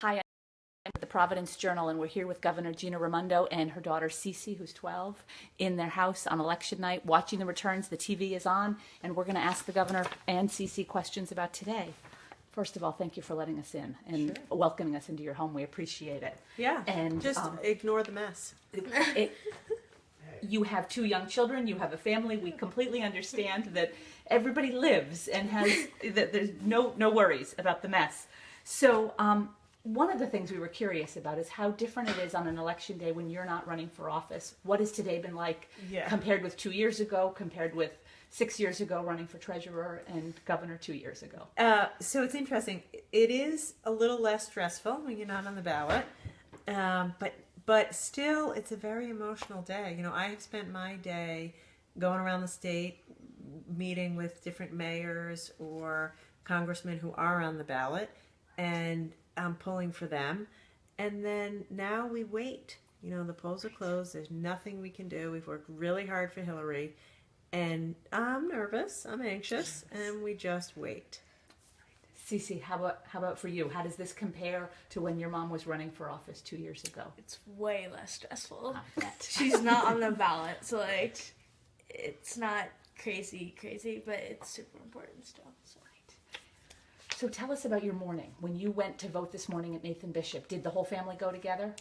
Hi, I'm with the Providence Journal, and we're here with Governor Gina Raimondo and her daughter Cece, who's 12, in their house on election night, watching the returns. The TV is on, and we're going to ask the governor and Cece questions about today. First of all, thank you for letting us in and welcoming us into your home. We appreciate it. Yeah, And just ignore the mess. You have two young children, you have a family. We completely understand that everybody lives and has that there's no worries about the mess. So one of the things we were curious about is how different it is on an election day when you're not running for office. What has today been like compared with 2 years ago, compared with 6 years ago running for treasurer and governor 2 years ago? So it's interesting. It is a little less stressful when you're not on the ballot, but still, it's a very emotional day. You know, I have spent my day going around the state, meeting with different mayors or congressmen who are on the ballot, and I'm pulling for them. And then now we wait. You know, the polls are closed. There's nothing we can do. We've worked really hard for Hillary, and I'm nervous. I'm anxious, and we just wait. Cece, how about for you? How does this compare to when your mom was running for office 2 years ago? It's way less stressful. I bet. She's not on the ballot, so it's not crazy, but it's super important still. So tell us about your morning. When you went to vote this morning at Nathan Bishop, did the whole family go together?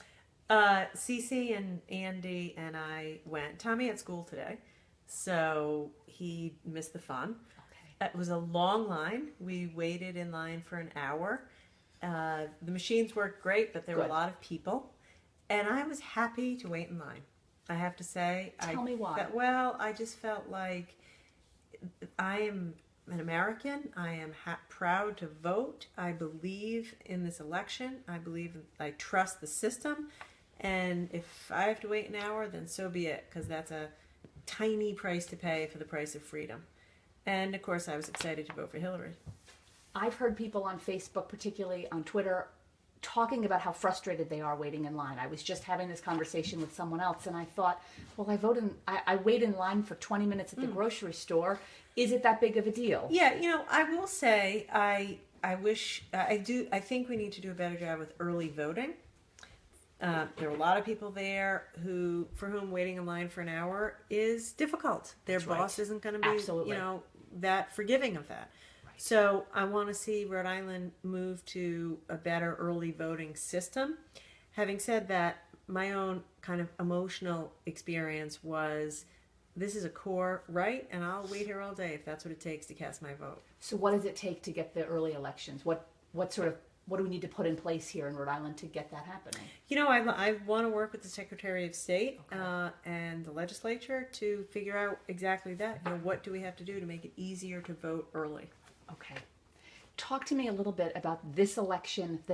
Cece and Andy and I went. Tommy had school today, so he missed the fun. Okay. It was a long line. We waited in line for an hour. The machines worked great, but there were a lot of people. And I was happy to wait in line. I have to say. Tell me why. I just felt like I am an American. I am proud to vote. I believe in this election. I trust the system. And if I have to wait an hour, then so be it, because that's a tiny price to pay for the price of freedom. And of course, I was excited to vote for Hillary. I've heard people on Facebook, particularly on Twitter, talking about how frustrated they are waiting in line. I was just having this conversation with someone else, and I thought, well, I wait in line for 20 minutes at the grocery store. Is it that big of a deal? Yeah, you know, I will say I think we need to do a better job with early voting. There are a lot of people there for whom waiting in line for an hour is difficult. Their boss isn't going to be, Absolutely. that forgiving of that. Right. So I want to see Rhode Island move to a better early voting system. Having said that, my own kind of emotional experience was this is a core right, and I'll wait here all day if that's what it takes to cast my vote. So what does it take to get the early elections? What do we need to put in place here in Rhode Island to get that happening? You know, I want to work with the Secretary of State and the legislature to figure out exactly that. You know, what do we have to do to make it easier to vote early? Okay. Talk to me a little bit about this election,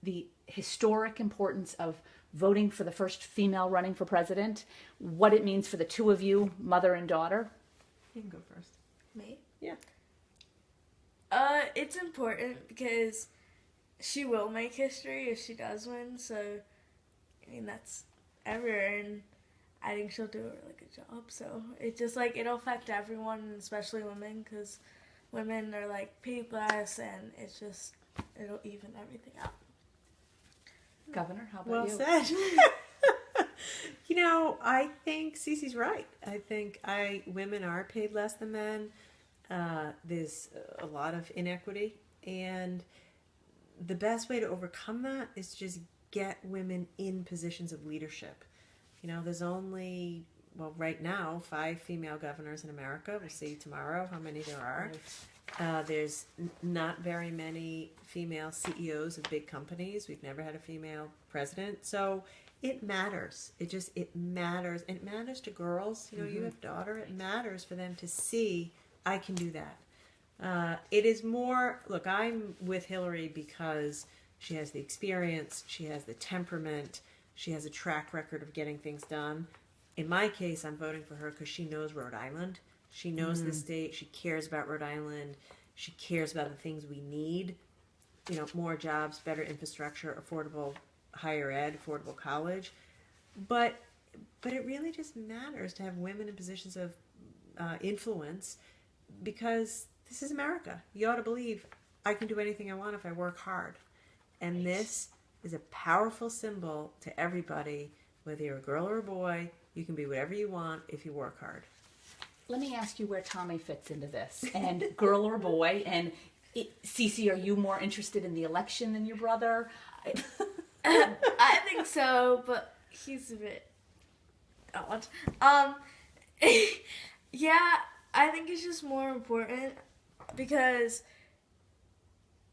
the historic importance of voting for the first female running for president, what it means for the two of you, mother and daughter. You can go first. Me? Yeah. It's important because she will make history if she does win, so, I mean, that's everywhere, and I think she'll do a really good job, so it's just, it'll affect everyone, especially women, because women are, paid less, and it'll even everything out. Governor, how about you? Well said. You know, I think Cece's right. I think women are paid less than men. There's a lot of inequity, and the best way to overcome that is to just get women in positions of leadership. You know, there's only, right now, 5 female governors in America. We'll see tomorrow how many there are. Right. There's not very many female CEOs of big companies. We've never had a female president. So it matters. It matters. And it matters to girls. You know, you have a daughter. It matters for them to see, I can do that. It is more, look, I'm with Hillary because she has the experience, she has the temperament, she has a track record of getting things done. In my case, I'm voting for her because she knows Rhode Island. She knows the state. She cares about Rhode Island. She cares about the things we need. You know, more jobs, better infrastructure, affordable higher ed, affordable college. But it really just matters to have women in positions of influence because this is America. You ought to believe I can do anything I want if I work hard. And this is a powerful symbol to everybody, whether you're a girl or a boy. You can be whatever you want if you work hard. Let me ask you where Tommy fits into this, and girl or boy, and Cece, are you more interested in the election than your brother? I think so, but he's a bit odd. Yeah, I think it's just more important because,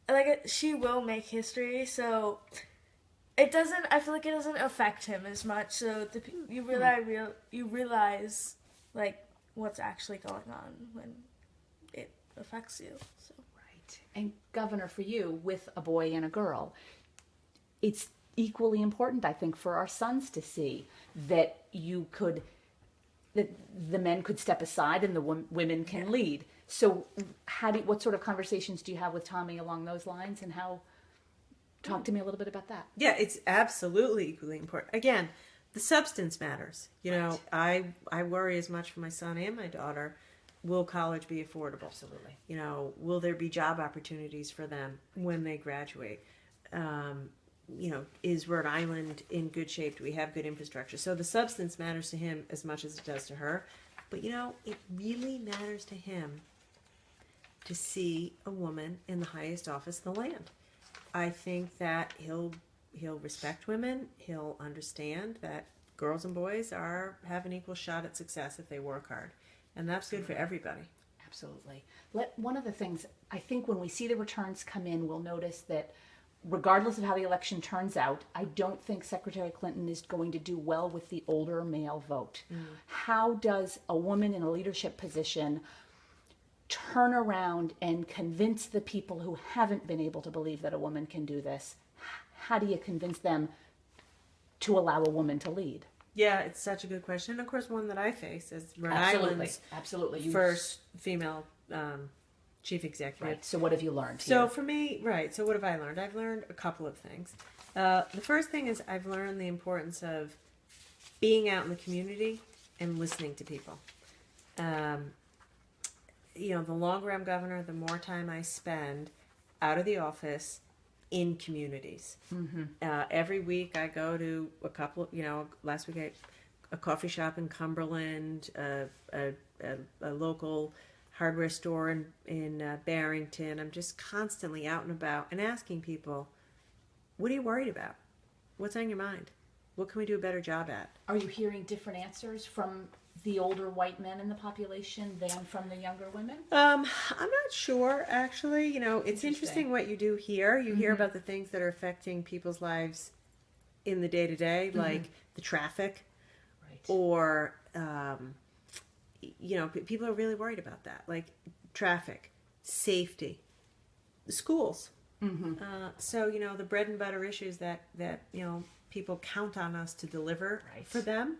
like, she will make history, so it doesn't. I feel like it doesn't affect him as much. So you realize like what's actually going on when it affects you. So. Right. And Governor, for you, with a boy and a girl, it's equally important, I think, for our sons to see that that the men could step aside and the women can lead. So what sort of conversations do you have with Tommy along those lines, and talk to me a little bit about that. Yeah, it's absolutely equally important. Again, the substance matters. You know, I worry as much for my son and my daughter. Will college be affordable? Absolutely. You know, will there be job opportunities for them when they graduate? You know, is Rhode Island in good shape? Do we have good infrastructure? So the substance matters to him as much as it does to her. But, you know, it really matters to him to see a woman in the highest office in the land. I think that he'll respect women. He'll understand that girls and boys have an equal shot at success if they work hard. And that's good for everybody. Absolutely. One of the things, I think when we see the returns come in, we'll notice that regardless of how the election turns out, I don't think Secretary Clinton is going to do well with the older male vote. How does a woman in a leadership position turn around and convince the people who haven't been able to believe that a woman can do this? How do you convince them to allow a woman to lead? Yeah, it's such a good question. And of course, one that I face as Rhode Island's first female chief executive. Right. So what have you learned So here? for me, right. So what have I learned? I've learned a couple of things. The first thing is I've learned the importance of being out in the community and listening to people. You know, the longer I'm governor, the more time I spend out of the office in communities. Every week I go to a couple, you know, last week a coffee shop in Cumberland, a local hardware store in Barrington. I'm just constantly out and about and asking people, what are you worried about? What's on your mind? What can we do a better job at? Are you hearing different answers from the older white men in the population than from the younger women? I'm not sure, actually. You know, it's interesting what you do hear. You hear about the things that are affecting people's lives in the day-to-day, like the traffic, or, you know, people are really worried about that, like traffic, safety, the schools. So, you know, the bread and butter issues that you know, people count on us to deliver for them.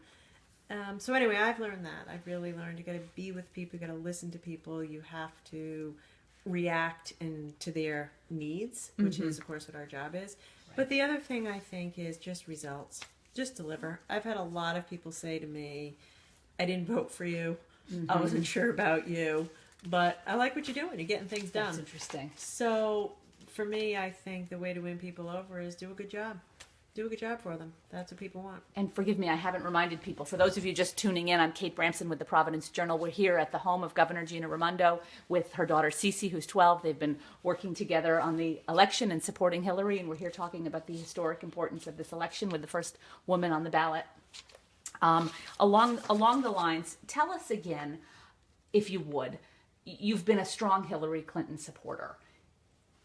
So anyway, I've learned that. I've really learned you got to be with people, you got to listen to people, you have to react to their needs, which is, of course, what our job is. But the other thing I think is just results. Just deliver. I've had a lot of people say to me, I didn't vote for you. I wasn't sure about you. But I like what you're doing. You're getting things done. That's interesting. So for me, I think the way to win people over is do a good job. Do a good job for them. That's what people want. And forgive me, I haven't reminded people. For those of you just tuning in, I'm Kate Bramson with the Providence Journal. We're here at the home of Governor Gina Raimondo with her daughter Cece, who's 12. They've been working together on the election and supporting Hillary, and we're here talking about the historic importance of this election with the first woman on the ballot. Along the lines, tell us again, if you would, you've been a strong Hillary Clinton supporter.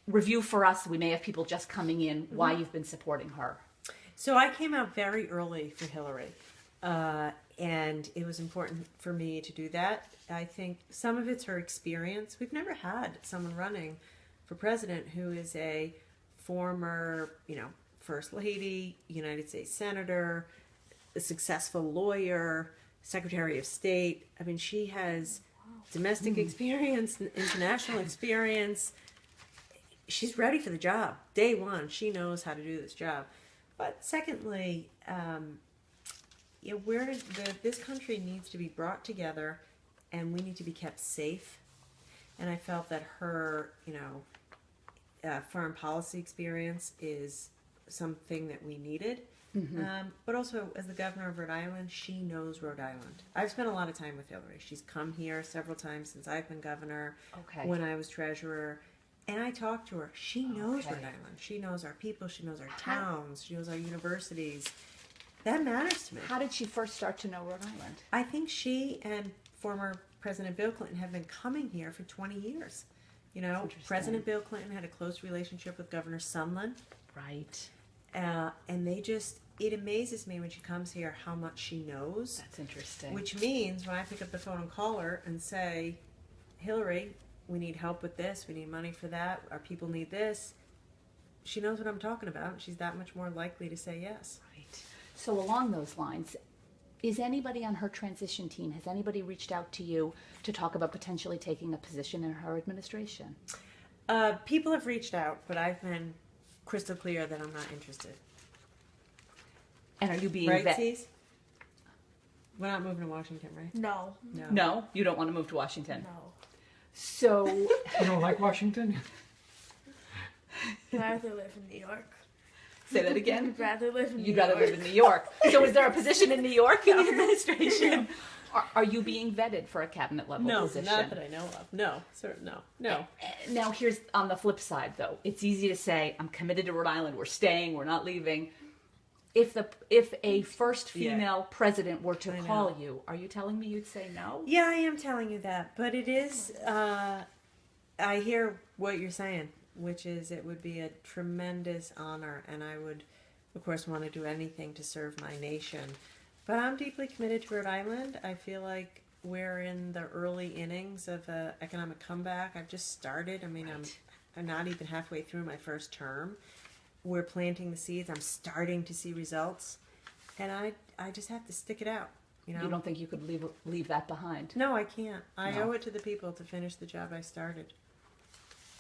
Review for us, we may have people just coming in, why you've been supporting her. So I came out very early for Hillary, and it was important for me to do that. I think some of it's her experience. We've never had someone running for president who is a former, you know, first lady, United States senator, a successful lawyer, Secretary of State. I mean, she has domestic experience, international experience. She's ready for the job. Day one, she knows how to do this job. But secondly, you know, this country needs to be brought together, and we need to be kept safe. And I felt that her, you know, foreign policy experience is something that we needed. Mm-hmm. But also, as the governor of Rhode Island, she knows Rhode Island. I've spent a lot of time with Hillary. She's come here several times since I've been governor, Okay. when I was treasurer. And I talked to her. She knows Okay. Rhode Island. She knows our people. She knows our How- towns. She knows our universities. That matters to me. How did she first start to know Rhode Island? I think she and former President Bill Clinton have been coming here for 20 years. You know, interesting. President Bill Clinton had a close relationship with Governor Sunland. Right. And they just, it amazes me when she comes here how much she knows. That's interesting. Which means when I pick up the phone and call her and say, Hillary, we need help with this, we need money for that, our people need this, she knows what I'm talking about. And she's that much more likely to say yes. Right. So along those lines, is anybody on her transition team, has anybody reached out to you to talk about potentially taking a position in her administration? People have reached out, but I've been crystal clear that I'm not interested. And are you being Right, vetted? Cece? We're not moving to Washington, right? No. No, you don't want to move to Washington. No. So, You don't like Washington? I'd rather live in New York. say that again. I'd rather live in New You'd York. rather live in New York. So is there a position in New York in the administration? Are you being vetted for a cabinet level position? not that I know of. No, sir, no. Now here's on the flip side though. It's easy to say, I'm committed to Rhode Island, we're staying, we're not leaving. If a first female president were to I call know. you, are you telling me you'd say no? Yeah, I am telling you that, but it is, I hear what you're saying, which is it would be a tremendous honor, and I would, of course, want to do anything to serve my nation. But I'm deeply committed to Rhode Island. I feel like we're in the early innings of an economic comeback. I've just started. I mean, Right. I'm not even halfway through my first term. We're planting the seeds. I'm starting to see results, and I just have to stick it out. You know. You don't think you could leave that behind? No, I can't. I No. owe it to the people to finish the job I started.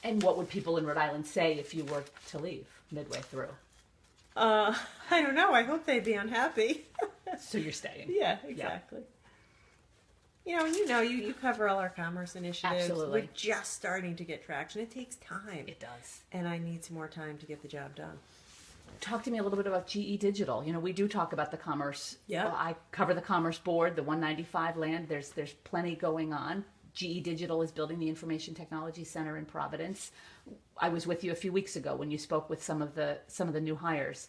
And what would people in Rhode Island say if you were to leave midway through? I don't know. I hope they'd be unhappy. So you're staying. Yeah, exactly. You know, you cover all our commerce initiatives. Absolutely. We're just starting to get traction. It takes time. It does. And I need some more time to get the job done. Talk to me a little bit about GE Digital. You know, we do talk about the commerce. Yeah. Well, I cover the Commerce Board, the 195 land. There's plenty going on. GE Digital is building the Information Technology Center in Providence. I was with you a few weeks ago when you spoke with some of the new hires.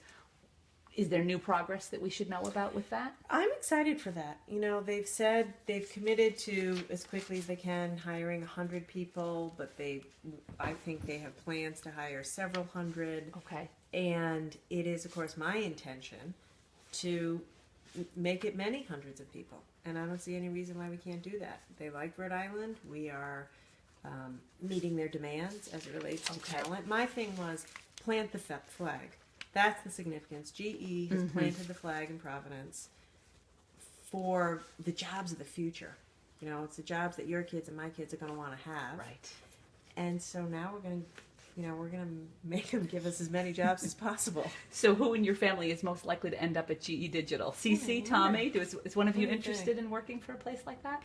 Is there new progress that we should know about with that? I'm excited for that. You know, they've said they've committed to, as quickly as they can, hiring 100 people, but I think they have plans to hire several hundred. Okay. And it is, of course, my intention to make it many hundreds of people. And I don't see any reason why we can't do that. They like Rhode Island. We are meeting their demands as it relates to talent. My thing was plant the flag. That's the significance. GE has planted the flag in Providence for the jobs of the future. You know, it's the jobs that your kids and my kids are going to want to have. Right. And so now we're going to make them give us as many jobs as possible. So who in your family is most likely to end up at GE Digital? Cece, Tommy? Is one of you What do you interested think? in working for a place like that?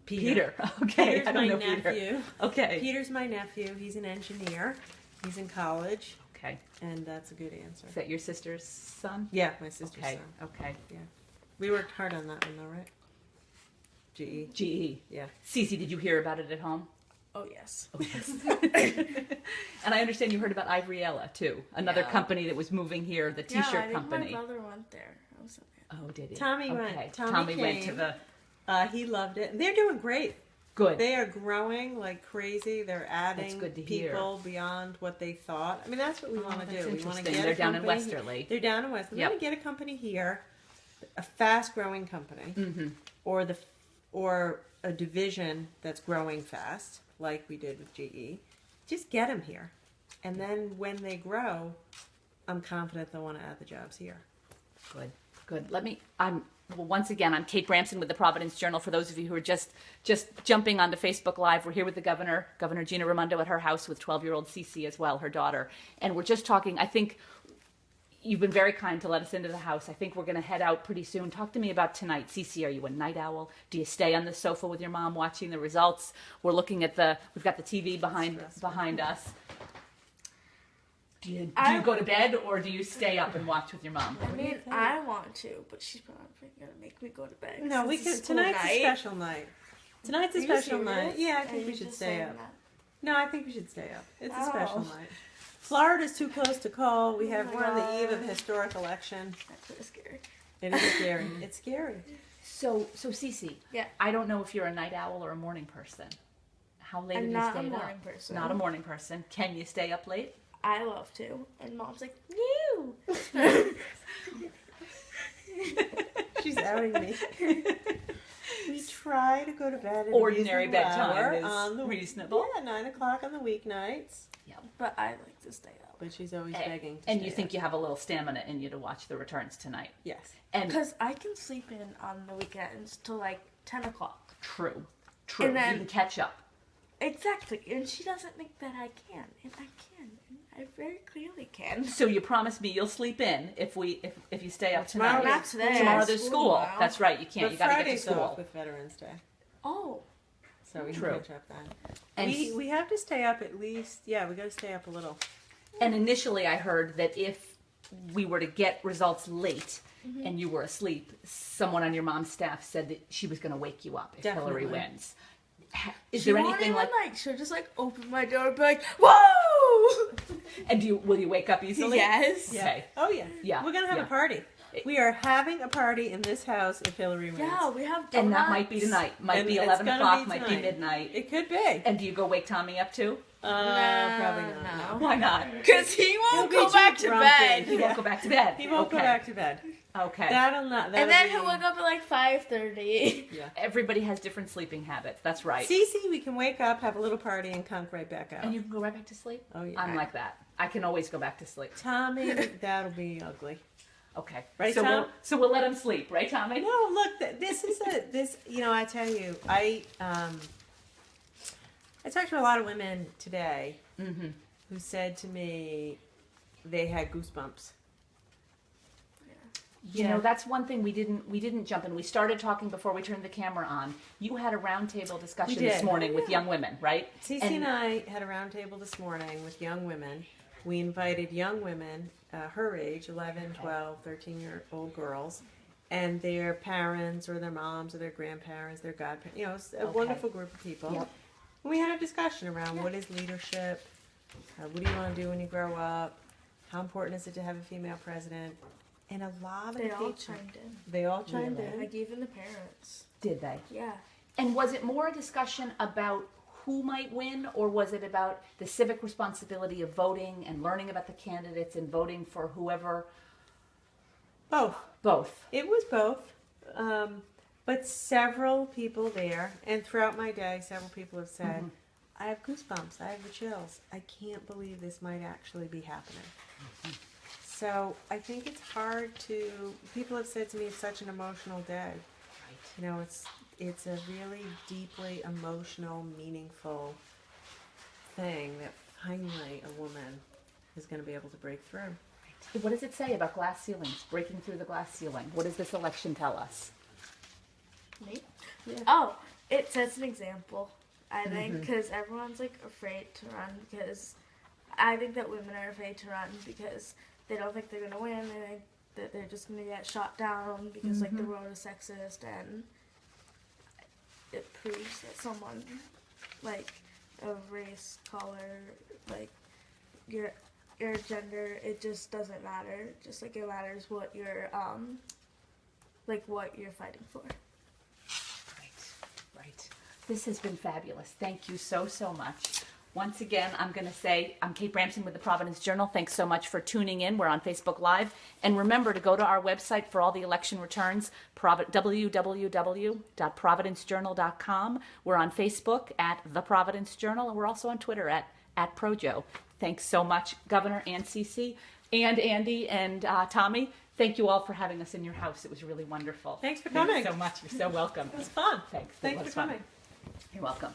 Peter. Okay. Peter's I don't my know Peter. nephew. Okay. Peter's my nephew. He's an engineer. He's in college, Okay. and that's a good answer. Is that your sister's son? Yeah, my sister's Okay. son. Okay. We worked hard on that one, though, right? GE. GE. Yeah. Cece, did you hear about it at home? Oh, yes. Oh, yes. And I understand you heard about Ivoriella, too. Another Yeah. company that was moving here, the T-shirt yeah, I think company. my brother went there. I was so happy. Oh, did he? Tommy went. Okay. Tommy went to came. the... He loved it. They're doing great. Good. They are growing like crazy. They're adding good to hear. people beyond what they thought. I mean, that's what we want to that's do. We want to interesting. get They're a down in company- Westerly. They're down in Westerly. Yep. We want to get a company here, a fast-growing company, or a division that's growing fast, like we did with GE. Just get them here, and then when they grow, I'm confident they'll want to add the jobs here. Good, good. Once again, I'm Kate Bramson with the Providence Journal. For those of you who are just jumping onto Facebook Live, we're here with the Governor Gina Raimondo at her house with 12-year-old Cece as well, her daughter. And we're just talking, I think you've been very kind to let us into the house. I think we're going to head out pretty soon. Talk to me about tonight. Cece, are you a night owl? Do you stay on the sofa with your mom watching the results? We're looking at we've got the TV behind us. Do you go to bed or do you stay up and watch with your mom? I mean, I want to, but she's probably gonna make me go to bed. No, we since it's can. school Tonight's night. a special night. Tonight's a Are you special night. serious? Yeah, I Are think we you should just stay saying up. that? No, I think we should stay up. It's a special Oh. night. Florida's too close to call. We have Oh my we're on the eve of God. historic election. That's really scary. It is scary. It's scary. So Cece, Yeah. I don't know if you're a night owl or a morning person. How late I'm have you not a stayed morning up? person. Not a morning person. Can you stay up late? I love to, and mom's like, no. She's outing me. We try to go to bed at Ordinary a reasonable bedtime hour is on the reasonable. Yeah, 9:00 on the weeknights. But I like to stay up But she's always And- begging. To And stay you think up. you have a little stamina in you to watch the returns tonight. Yes. And because I can sleep in on the weekends till like 10 o'clock. true. And then- you can catch up. Exactly, and she doesn't think that I can, and I can, and I very clearly can. So you promise me you'll sleep in if you stay up Tomorrow tonight. Not today. Tomorrow I there's have school. tomorrow. That's right. You can't. But You got to get to Friday's school. off with Veterans Day, Oh, so we True. can catch up then. And We have to stay up at least. Yeah, we got to stay up a little. And initially, I heard that if we were to get results late and you were asleep, someone on your mom's staff said that she was going to wake you up if Hillary Definitely. wins. Is she there won't anything even, like? she'll just like open my door and be like, whoa! And will you wake up easily? Yes. Okay. Oh yeah. Yeah, We're gonna have yeah. a party. We are having a party in this house if Hillary wins. Yeah, we have donuts. And that might be tonight. Might And be it's 11 gonna o'clock. be Might be tonight. midnight. It could be. And do you go wake Tommy up too? Probably not. Why not? Because he won't He'll go be back too to grumpy. bed. He won't go back to bed. He won't okay. go back to bed. Okay. That'll not. And then be- he'll wake up at like 5:30. Yeah. Everybody has different sleeping habits. That's right. Cece, we can wake up, have a little party, and conk right back out. And you can go right back to sleep? Oh yeah. I'm like that. I can always go back to sleep. Tommy, that'll be ugly. Okay. Right, so Tom? we'll let him sleep, right, Tommy? No, look, this is this. You know, I tell you, I talked to a lot of women today Mm-hmm. who said to me they had goosebumps. You Yeah. know, that's one thing we didn't jump in. We started talking before we turned the camera on. You had a roundtable discussion We did. this morning Oh, with yeah. young women, right? Cece and I had a round table this morning with young women. We invited young women, her age, 11, 12, 13-year-old girls, and their parents or their moms or their grandparents, their godparents. You know, it's a Okay. wonderful group of people. Yep. And we had a discussion around what is leadership, what do you want to do when you grow up, how important is it to have a female president, and a lot of They the all people, chimed in. they all chimed Really? in. Like even the parents. Did they? Yeah. And was it more a discussion about who might win, or was it about the civic responsibility of voting and learning about the candidates and voting for whoever? Both. Both. It was both. But several people there, and throughout my day, several people have said, Mhm. I have goosebumps, I have the chills. I can't believe this might actually be happening. So I think it's hard to, people have said to me it's such an emotional day. You know, it's a really deeply emotional, meaningful thing that finally a woman is going to be able to break through. What does it say about glass ceilings, breaking through the glass ceiling? What does this election tell us? Me? Yeah. Oh, it sets an example. I think because everyone's like afraid to run because I think that women are afraid to run because they don't think they're gonna win. They think that they're just gonna get shot down because like the world is sexist, and it proves that someone like of race, color, like your gender, it just doesn't matter. Just like it matters what you're like what you're fighting for. Right. This has been fabulous. Thank you so much. Once again, I'm going to say I'm Kate Bramson with the Providence Journal. Thanks so much for tuning in. We're on Facebook Live. And remember to go to our website for all the election returns, www.providencejournal.com. We're on Facebook at The Providence Journal, and we're also on Twitter at Projo. Thanks so much, Governor and Cece and Andy and Tommy. Thank you all for having us in your house. It was really wonderful. Thanks for coming. Thanks so much. You're so welcome. It was fun. Thanks. It Thanks was for fun. coming. You're welcome.